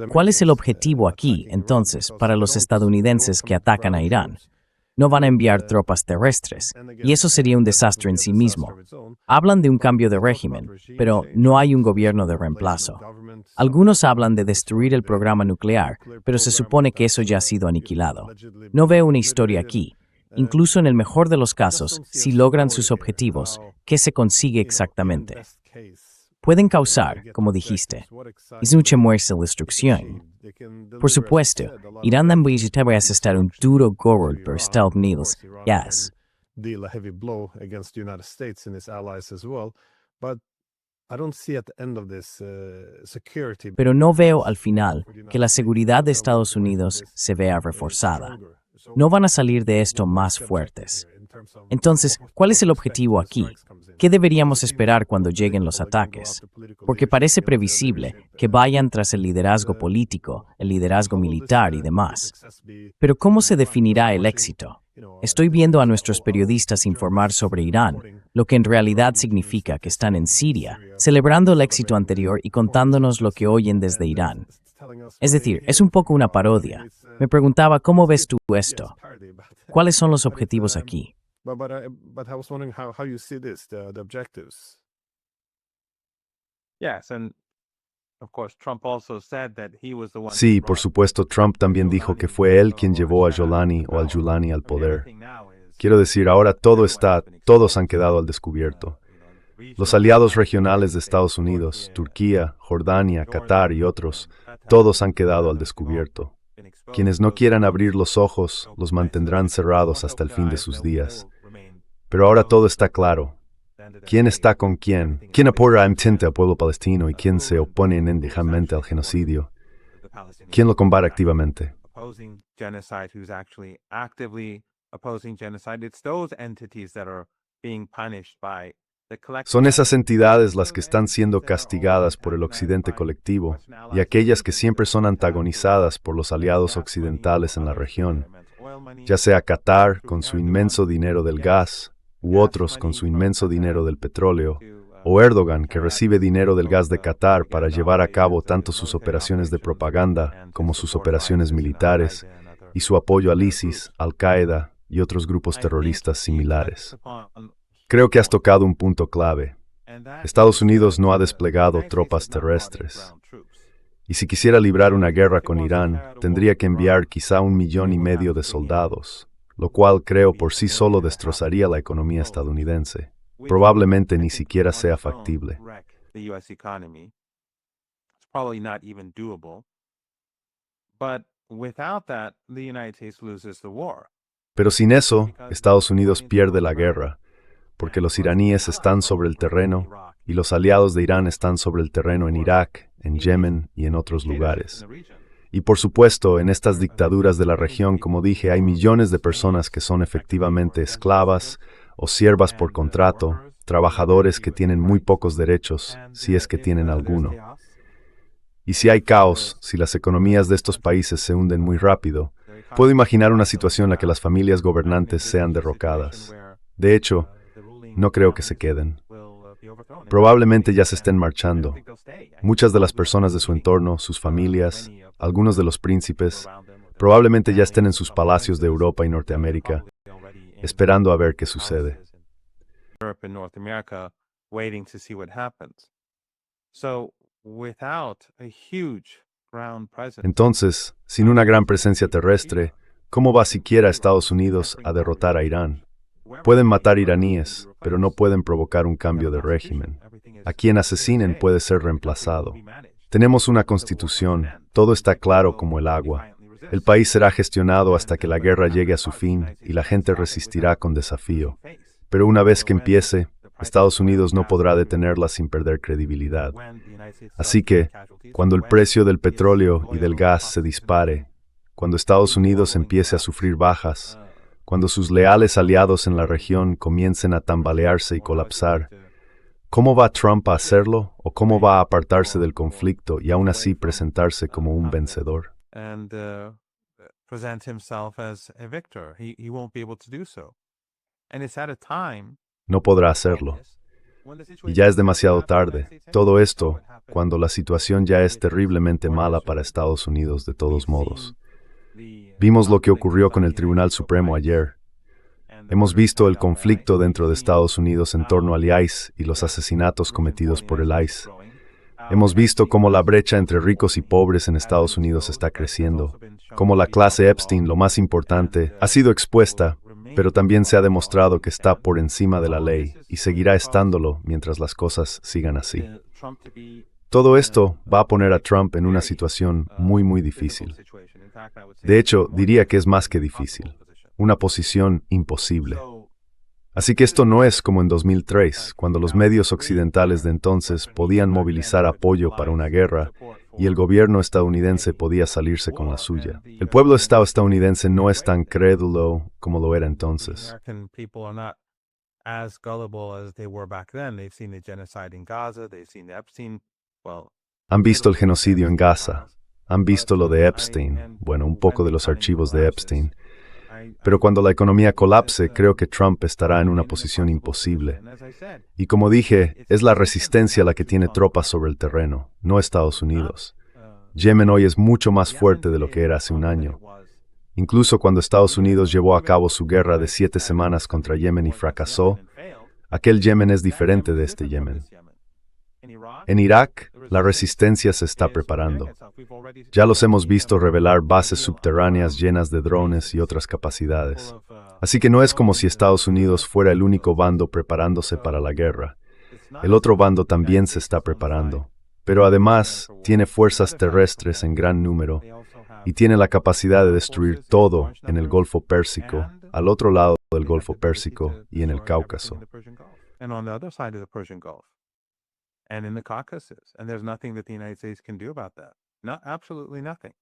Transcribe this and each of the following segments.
¿Cuál es el objetivo aquí, entonces, para los estadounidenses que atacan a Irán? No van a enviar tropas terrestres, y eso sería un desastre en sí mismo. Hablan de un cambio de régimen, pero no hay un gobierno de reemplazo. Algunos hablan de destruir el programa nuclear, pero se supone que eso ya ha sido aniquilado. No veo una historia aquí. Incluso en el mejor de los casos, si logran sus objetivos, ¿qué se consigue exactamente? Pueden causar, como dijiste, mucha muerte y destrucción. Por supuesto, Irán necesita asestar un duro golpe por Estados Unidos, yes. Pero no veo al final que la seguridad de Estados Unidos se vea reforzada. No van a salir de esto más fuertes. Entonces, ¿cuál es el objetivo aquí? ¿Qué deberíamos esperar cuando lleguen los ataques? Porque parece previsible que vayan tras el liderazgo político, el liderazgo militar y demás. Pero ¿cómo se definirá el éxito? Estoy viendo a nuestros periodistas informar sobre Irán, lo que en realidad significa que están en Siria, celebrando el éxito anterior y contándonos lo que oyen desde Irán. Es decir, es un poco una parodia. Me preguntaba, ¿cómo ves tú esto? ¿Cuáles son los objetivos aquí? Sí, por supuesto, Trump también dijo que fue él quien llevó a Jolani o al Julani al poder. Quiero decir, ahora todos han quedado al descubierto. Los aliados regionales de Estados Unidos, Turquía, Jordania, Qatar y otros, todos han quedado al descubierto. Quienes no quieran abrir los ojos, los mantendrán cerrados hasta el fin de sus días. Pero ahora todo está claro. ¿Quién está con quién? ¿Quién apoya al pueblo palestino y quién se opone enérgicamente al genocidio? ¿Quién lo combate activamente? Son esas entidades las que están siendo castigadas por el occidente colectivo y aquellas que siempre son antagonizadas por los aliados occidentales en la región, ya sea Qatar con su inmenso dinero del gas, u otros con su inmenso dinero del petróleo, o Erdogan que recibe dinero del gas de Qatar para llevar a cabo tanto sus operaciones de propaganda como sus operaciones militares, y su apoyo al ISIS, Al-Qaeda y otros grupos terroristas similares. Creo que has tocado un punto clave. Estados Unidos no ha desplegado tropas terrestres. Y si quisiera librar una guerra con Irán, tendría que enviar quizá 1,5 millones de soldados, lo cual creo por sí solo destrozaría la economía estadounidense. Probablemente ni siquiera sea factible. Pero sin eso, Estados Unidos pierde la guerra, porque los iraníes están sobre el terreno y los aliados de Irán están sobre el terreno en Irak, en Yemen y en otros lugares. Y por supuesto, en estas dictaduras de la región, como dije, hay millones de personas que son efectivamente esclavas o siervas por contrato, trabajadores que tienen muy pocos derechos, si es que tienen alguno. Y si hay caos, si las economías de estos países se hunden muy rápido, puedo imaginar una situación en la que las familias gobernantes sean derrocadas. De hecho, no creo que se queden. Probablemente ya se estén marchando. Muchas de las personas de su entorno, sus familias, algunos de los príncipes, probablemente ya estén en sus palacios de Europa y Norteamérica, esperando a ver qué sucede. Entonces, sin una gran presencia terrestre, ¿cómo va siquiera Estados Unidos a derrotar a Irán? Pueden matar iraníes, pero no pueden provocar un cambio de régimen. A quien asesinen puede ser reemplazado. Tenemos una constitución, todo está claro como el agua. El país será gestionado hasta que la guerra llegue a su fin y la gente resistirá con desafío. Pero una vez que empiece, Estados Unidos no podrá detenerla sin perder credibilidad. Así que, cuando el precio del petróleo y del gas se dispare, cuando Estados Unidos empiece a sufrir bajas, cuando sus leales aliados en la región comiencen a tambalearse y colapsar, ¿cómo va Trump a hacerlo o cómo va a apartarse del conflicto y aún así presentarse como un vencedor? No podrá hacerlo. Y ya es demasiado tarde. Todo esto, cuando la situación ya es terriblemente mala para Estados Unidos de todos modos. Vimos lo que ocurrió con el Tribunal Supremo ayer. Hemos visto el conflicto dentro de Estados Unidos en torno al ICE y los asesinatos cometidos por el ICE. Hemos visto cómo la brecha entre ricos y pobres en Estados Unidos está creciendo, cómo la clase Epstein, lo más importante, ha sido expuesta, pero también se ha demostrado que está por encima de la ley y seguirá estándolo mientras las cosas sigan así. Todo esto va a poner a Trump en una situación muy difícil. De hecho, diría que es más que difícil, una posición imposible. Así que esto no es como en 2003, cuando los medios occidentales de entonces podían movilizar apoyo para una guerra y el gobierno estadounidense podía salirse con la suya. El pueblo estadounidense no es tan crédulo como lo era entonces. Han visto el genocidio en Gaza, han visto lo de Epstein, bueno, un poco de los archivos de Epstein. Pero cuando la economía colapse, creo que Trump estará en una posición imposible. Y como dije, es la resistencia la que tiene tropas sobre el terreno, no Estados Unidos. Yemen hoy es mucho más fuerte de lo que era hace un año. Incluso cuando Estados Unidos llevó a cabo su guerra de 7 semanas contra Yemen y fracasó, aquel Yemen es diferente de este Yemen. En Irak, la resistencia se está preparando. Ya los hemos visto revelar bases subterráneas llenas de drones y otras capacidades. Así que no es como si Estados Unidos fuera el único bando preparándose para la guerra. El otro bando también se está preparando. Pero además, tiene fuerzas terrestres en gran número y tiene la capacidad de destruir todo en el Golfo Pérsico, al otro lado del Golfo Pérsico y en el Cáucaso.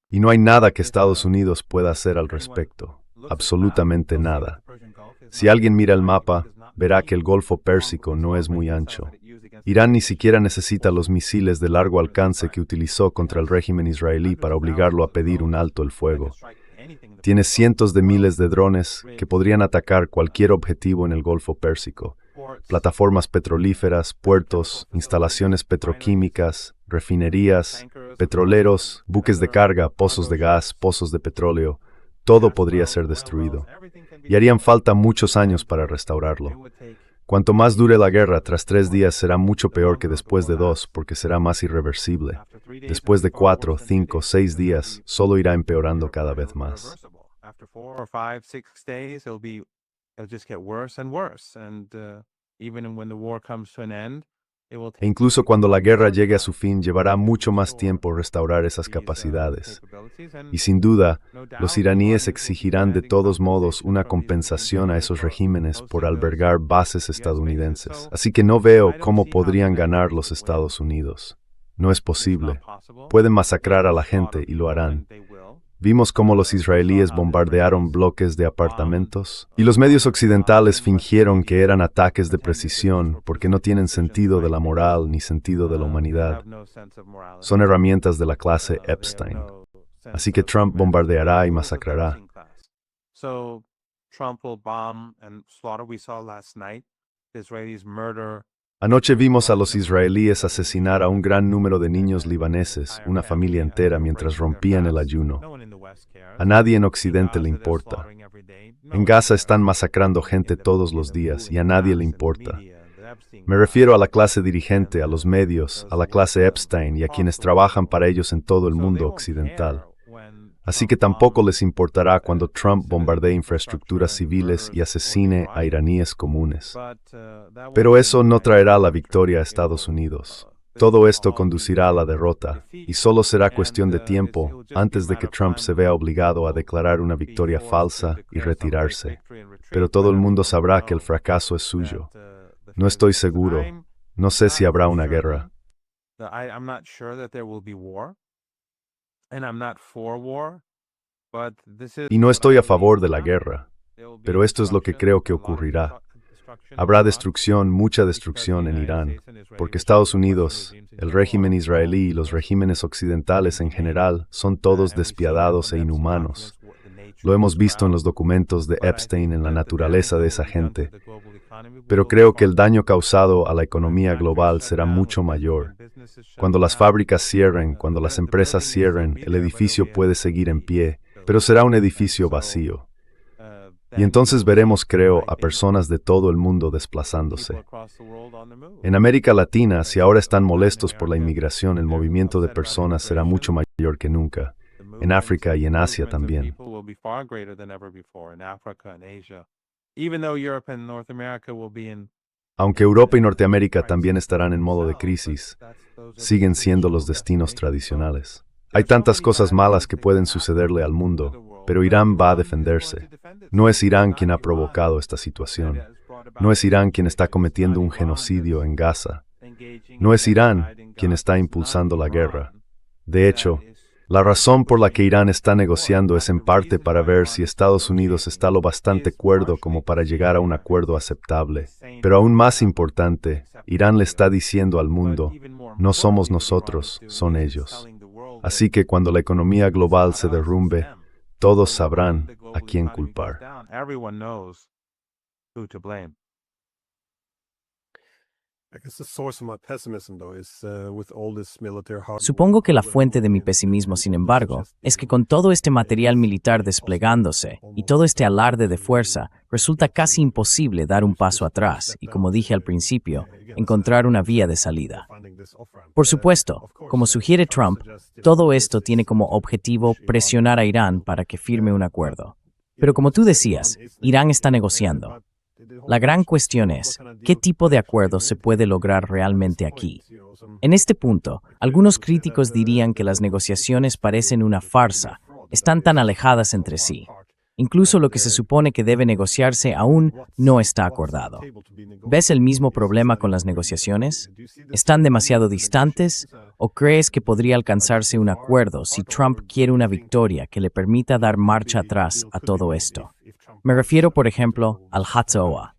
Y no hay nada que Estados Unidos pueda hacer al respecto, absolutamente nada. Si alguien mira el mapa, verá que el Golfo Pérsico no es muy ancho. Irán ni siquiera necesita los misiles de largo alcance que utilizó contra el régimen israelí para obligarlo a pedir un alto el fuego. Tiene cientos de miles de drones que podrían atacar cualquier objetivo en el Golfo Pérsico. Plataformas petrolíferas, puertos, instalaciones petroquímicas, refinerías, petroleros, buques de carga, pozos de gas, pozos de petróleo, todo podría ser destruido. Y harían falta muchos años para restaurarlo. Cuanto más dure la guerra, tras 3 días será mucho peor que después de 2, porque será más irreversible. Después de 4, 5, 6 días, solo irá empeorando cada vez más. E incluso cuando la guerra llegue a su fin, llevará mucho más tiempo restaurar esas capacidades. Y sin duda, los iraníes exigirán de todos modos una compensación a esos regímenes por albergar bases estadounidenses. Así que no veo cómo podrían ganar los Estados Unidos. No es posible. Pueden masacrar a la gente y lo harán. Vimos cómo los israelíes bombardearon bloques de apartamentos y los medios occidentales fingieron que eran ataques de precisión porque no tienen sentido de la moral ni sentido de la humanidad. Son herramientas de la clase Epstein. Así que Trump bombardeará y masacrará. Anoche vimos a los israelíes asesinar a un gran número de niños libaneses, una familia entera, mientras rompían el ayuno. A nadie en Occidente le importa. En Gaza están masacrando gente todos los días y a nadie le importa. Me refiero a la clase dirigente, a los medios, a la clase Epstein y a quienes trabajan para ellos en todo el mundo occidental. Así que tampoco les importará cuando Trump bombardee infraestructuras civiles y asesine a iraníes comunes. Pero eso no traerá la victoria a Estados Unidos. Todo esto conducirá a la derrota, y solo será cuestión de tiempo antes de que Trump se vea obligado a declarar una victoria falsa y retirarse. Pero todo el mundo sabrá que el fracaso es suyo. No estoy seguro. No sé si habrá una guerra. Y no estoy a favor de la guerra, pero esto es lo que creo que ocurrirá. Habrá destrucción, mucha destrucción en Irán, porque Estados Unidos, el régimen israelí y los regímenes occidentales en general son todos despiadados e inhumanos. Lo hemos visto en los documentos de Epstein en la naturaleza de esa gente. Pero creo que el daño causado a la economía global será mucho mayor. Cuando las fábricas cierren, cuando las empresas cierren, el edificio puede seguir en pie, pero será un edificio vacío. Y entonces veremos, creo, a personas de todo el mundo desplazándose. En América Latina, si ahora están molestos por la inmigración, el movimiento de personas será mucho mayor que nunca. En África y en Asia también. Aunque Europa y Norteamérica también estarán en modo de crisis, siguen siendo los destinos tradicionales. Hay tantas cosas malas que pueden sucederle al mundo, pero Irán va a defenderse. No es Irán quien ha provocado esta situación. No es Irán quien está cometiendo un genocidio en Gaza. No es Irán quien está impulsando la guerra. De hecho, la razón por la que Irán está negociando es en parte para ver si Estados Unidos está lo bastante cuerdo como para llegar a un acuerdo aceptable. Pero aún más importante, Irán le está diciendo al mundo, no somos nosotros, son ellos. Así que cuando la economía global se derrumbe, todos sabrán a quién culpar. Supongo que la fuente de mi pesimismo, sin embargo, es que con todo este material militar desplegándose y todo este alarde de fuerza, resulta casi imposible dar un paso atrás y, como dije al principio, encontrar una vía de salida. Por supuesto, como sugiere Trump, todo esto tiene como objetivo presionar a Irán para que firme un acuerdo. Pero como tú decías, Irán está negociando. La gran cuestión es, ¿qué tipo de acuerdo se puede lograr realmente aquí? En este punto, algunos críticos dirían que las negociaciones parecen una farsa, están tan alejadas entre sí. Incluso lo que se supone que debe negociarse aún no está acordado. ¿Ves el mismo problema con las negociaciones? ¿Están demasiado distantes? ¿O crees que podría alcanzarse un acuerdo si Trump quiere una victoria que le permita dar marcha atrás a todo esto? Me refiero, por ejemplo, al Hatzaoa.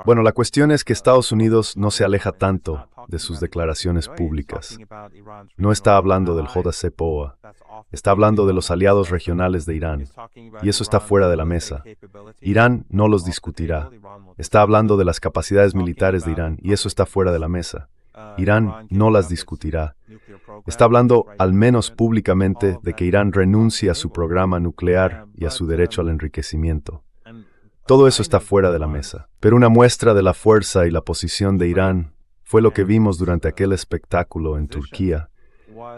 Bueno, la cuestión es que Estados Unidos no se aleja tanto de sus declaraciones públicas. No está hablando del JCPOA, está hablando de los aliados regionales de Irán, y eso está fuera de la mesa. Irán no los discutirá. Está hablando de las capacidades militares de Irán, y eso está fuera de la mesa. Irán no las discutirá. Está hablando, al menos públicamente, de que Irán renuncie a su programa nuclear y a su derecho al enriquecimiento. Todo eso está fuera de la mesa. Pero una muestra de la fuerza y la posición de Irán fue lo que vimos durante aquel espectáculo en Turquía,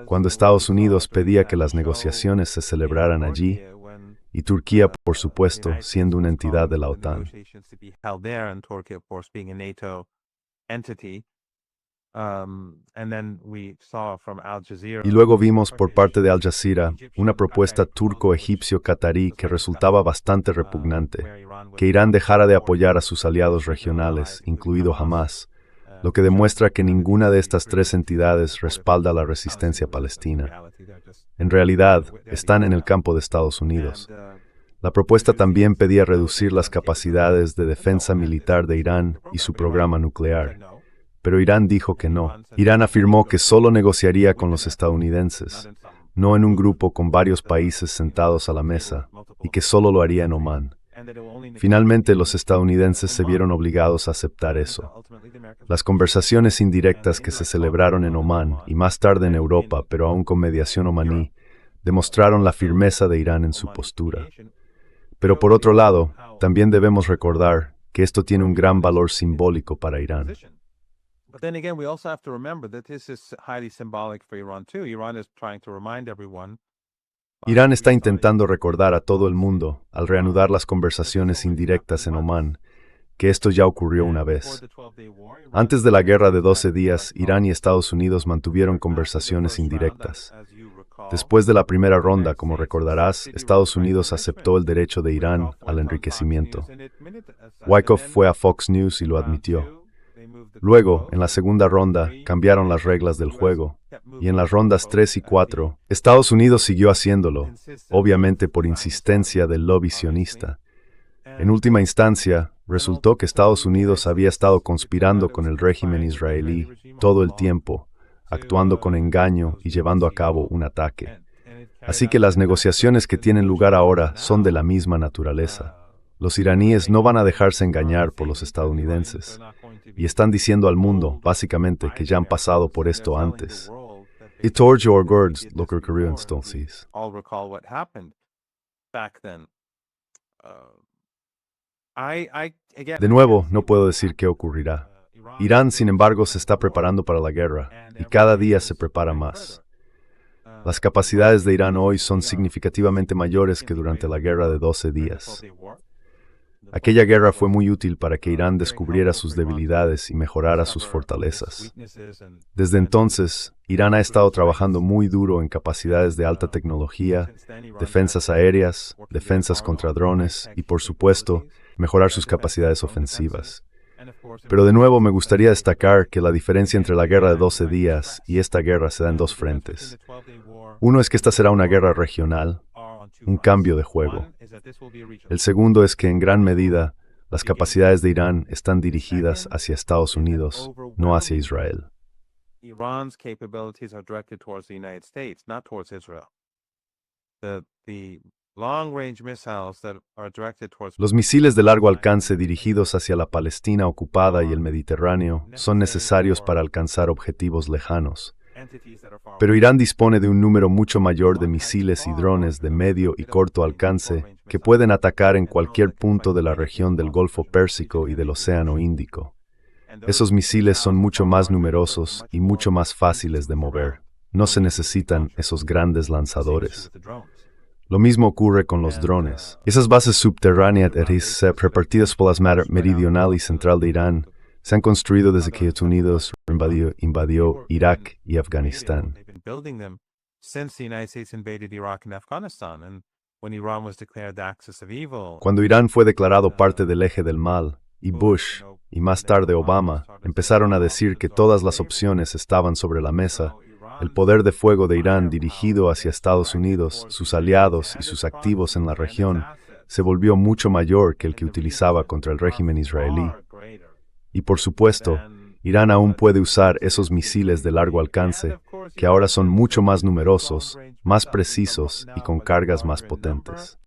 cuando Estados Unidos pedía que las negociaciones se celebraran allí, y Turquía, por supuesto, siendo una entidad de la OTAN. Y luego vimos por parte de Al Jazeera una propuesta turco-egipcio-catarí que resultaba bastante repugnante, que Irán dejara de apoyar a sus aliados regionales, incluido Hamás, lo que demuestra que ninguna de estas tres entidades respalda la resistencia palestina. En realidad, están en el campo de Estados Unidos. La propuesta también pedía reducir las capacidades de defensa militar de Irán y su programa nuclear. Pero Irán dijo que no. Irán afirmó que solo negociaría con los estadounidenses, no en un grupo con varios países sentados a la mesa, y que solo lo haría en Omán. Finalmente, los estadounidenses se vieron obligados a aceptar eso. Las conversaciones indirectas que se celebraron en Omán y más tarde en Europa, pero aún con mediación omaní, demostraron la firmeza de Irán en su postura. Pero por otro lado, también debemos recordar que esto tiene un gran valor simbólico para Irán. But then again, we also have to remember that this is highly symbolic for Iran too. Iran is trying to remind everyone. Irán está intentando recordar a todo el mundo, al reanudar las conversaciones indirectas en Omán, que esto ya ocurrió una vez. Antes de la guerra de 12 días, Irán y Estados Unidos mantuvieron conversaciones indirectas. Después de la primera ronda, como recordarás, Estados Unidos aceptó el derecho de Irán al enriquecimiento. Wyckoff fue a Fox News y lo admitió. Luego, en la segunda ronda, cambiaron las reglas del juego, y en las rondas 3 y 4, Estados Unidos siguió haciéndolo, obviamente por insistencia del lobby sionista. En última instancia, resultó que Estados Unidos había estado conspirando con el régimen israelí todo el tiempo, actuando con engaño y llevando a cabo un ataque. Así que las negociaciones que tienen lugar ahora son de la misma naturaleza. Los iraníes no van a dejarse engañar por los estadounidenses, y están diciendo al mundo, básicamente, que ya han pasado por esto antes. Y todos los words lo que ocurrió entonces. De nuevo, no puedo decir qué ocurrirá. Irán, sin embargo, se está preparando para la guerra, y cada día se prepara más. Las capacidades de Irán hoy son significativamente mayores que durante la guerra de 12 días. Aquella guerra fue muy útil para que Irán descubriera sus debilidades y mejorara sus fortalezas. Desde entonces, Irán ha estado trabajando muy duro en capacidades de alta tecnología, defensas aéreas, defensas contra drones y, por supuesto, mejorar sus capacidades ofensivas. Pero de nuevo me gustaría destacar que la diferencia entre la guerra de 12 días y esta guerra se da en dos frentes. Uno es que esta será una guerra regional, un cambio de juego. El segundo es que en gran medida las capacidades de Irán están dirigidas hacia Estados Unidos, no hacia Israel. Iran's capabilities are directed towards the United States, not towards Israel. The long-range missiles that are directed towards Los misiles de largo alcance dirigidos hacia la Palestina ocupada y el Mediterráneo son necesarios para alcanzar objetivos lejanos. Pero Irán dispone de un número mucho mayor de misiles y drones de medio y corto alcance que pueden atacar en cualquier punto de la región del Golfo Pérsico y del Océano Índico. Esos misiles son mucho más numerosos y mucho más fáciles de mover. No se necesitan esos grandes lanzadores. Lo mismo ocurre con los drones. Esas bases subterráneas repartidas por las meridional y central de Irán se han construido desde que Estados Unidos invadió Irak y Afganistán. Cuando Irán fue declarado parte del eje del mal, y Bush, y más tarde Obama, empezaron a decir que todas las opciones estaban sobre la mesa, el poder de fuego de Irán dirigido hacia Estados Unidos, sus aliados y sus activos en la región, se volvió mucho mayor que el que utilizaba contra el régimen israelí. Y por supuesto, Irán aún puede usar esos misiles de largo alcance, que ahora son mucho más numerosos, más precisos y con cargas más potentes.